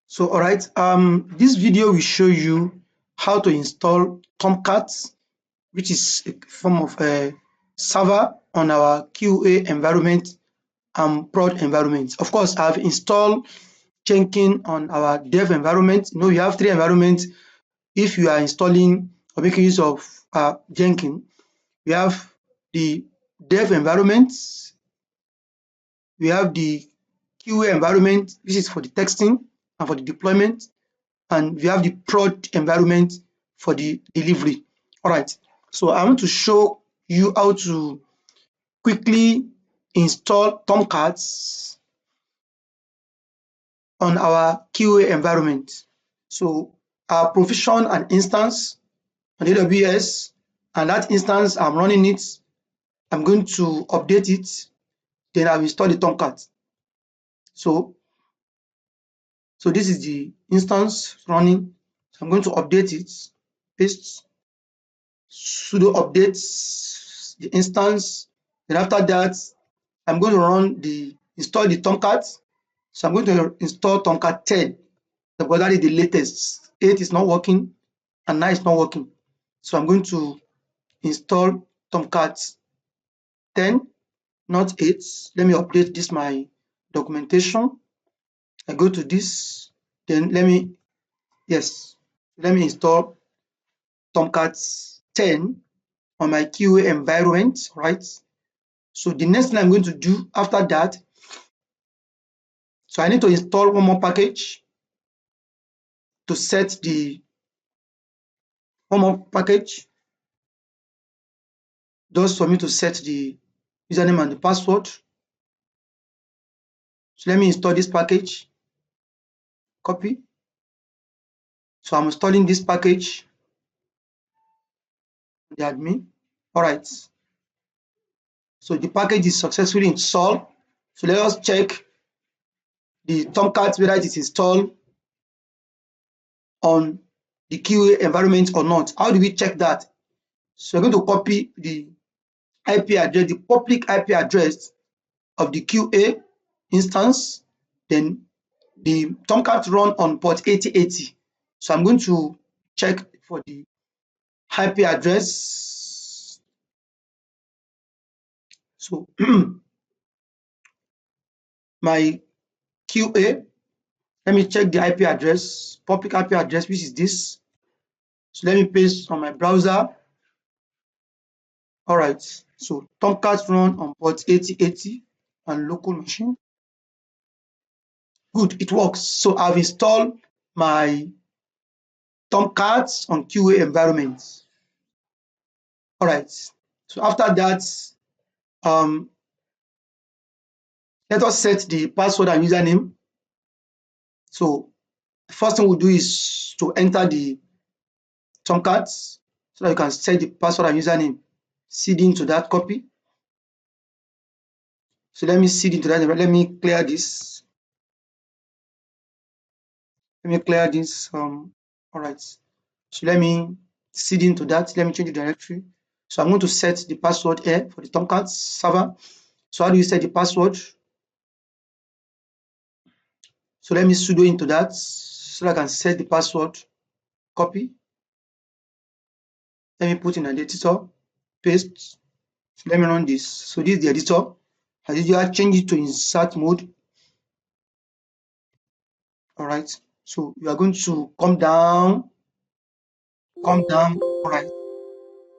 So, all right, this video will show you how to install Tomcat, which is a form of a server on our QA environment and prod environment. Of course, I've installed Jenkins on our dev environment. You know, we have three environments. If you are installing or making use of Jenkins, we have the dev environment, we have the QA environment, which is for the testing and for the deployment, and we have the prod environment for the delivery. All right, so I want to show you how to quickly install Tomcats on our QA environment. So I provision an instance on AWS, and that instance I'm running it. I'm going to update it, then I'll install the Tomcat. So this is the instance running. So I'm going to update it, paste, sudo updates the instance. Then after that, I'm going to install the Tomcat. So I'm going to install Tomcat 10 because that is the latest. 8 is not working and 9 is not working. So I'm going to install Tomcat 10, not 8. Let me update this my documentation. I go to this, then let me install Tomcat 10 on my QA environment, right? So the next thing I'm going to do after that, so I need to install one more package to set the one more package just for me to set the username and the password. So let me install this package, copy. So I'm installing this package, the admin. All right. So the package is successfully installed. So let us check the Tomcat whether it is installed on the QA environment or not. How do we check that? So we're going to copy the IP address, the public IP address of the QA instance, then the Tomcat run on port 8080. So I'm going to check for the IP address. So my QA, let me check the IP address, public IP address, which is this. So let me paste on my browser. All right, so Tomcat run on port 8080 and local machine. Good, it works. So I've installed my Tomcat on QA environment. All right, so after that, let us set the password and username. So the first thing we'll do is to enter the Tomcat so that you can set the password and username. Seed into that copy. So let me seed into that. Let me clear this. All right. So let me seed into that. Let me change the directory. So I'm going to set the password here for the Tomcat server. So how do you set the password? So let me sudo into that so that I can set the password. Copy. Let me put in an editor. Paste. So let me run this. So this is the editor. As usual, change it to insert mode. All right. So you are going to come down. All right.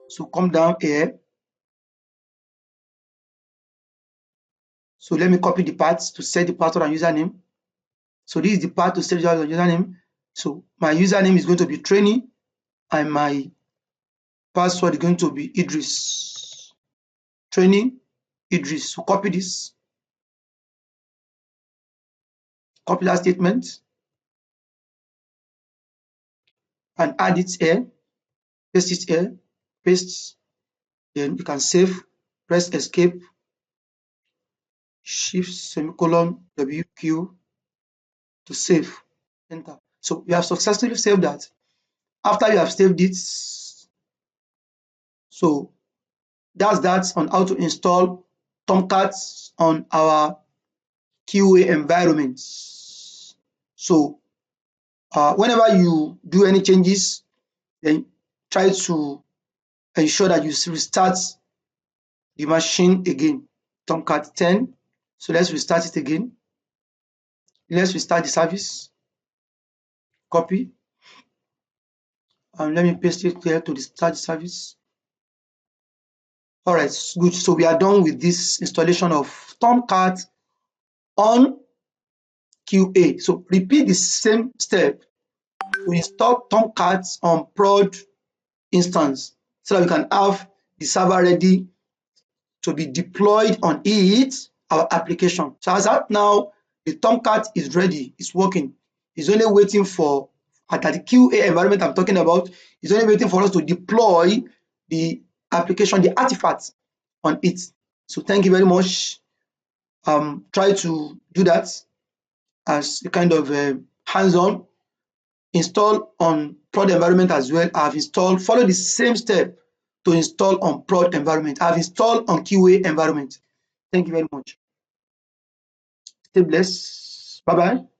So come down here. So let me copy the path to set the password and username. So this is the path to set the password and username. So my username is going to be trainee and my password is going to be Idris. Trainee Idris. So copy this. Copy that statement and add it here. Paste it here. Paste. Then you can save. Press escape. Shift semicolon WQ to save. Enter. So we have successfully saved that. After you have saved it, so that's that on how to install Tomcat on our QA environments. So Whenever you do any changes, then try to ensure that you restart the machine again. Tomcat 10. So let's restart it again. Let's restart the service. Copy. And let me paste it here to start the service. All right, good. So we are done with this installation of Tomcat on QA. So repeat the same step to install Tomcat on prod instance so that we can have the server ready to be deployed on it, our application. So as at now, the Tomcat is ready, it's working. It's only waiting for, at the QA environment I'm talking about, it's only waiting for us to deploy the application, the artifacts on it. So thank you very much. Try to do that as a kind of hands-on. Install on prod environment as well. I've installed, follow the same step to install on prod environment. I've installed on QA environment. Thank you very much. Stay blessed. Bye-bye.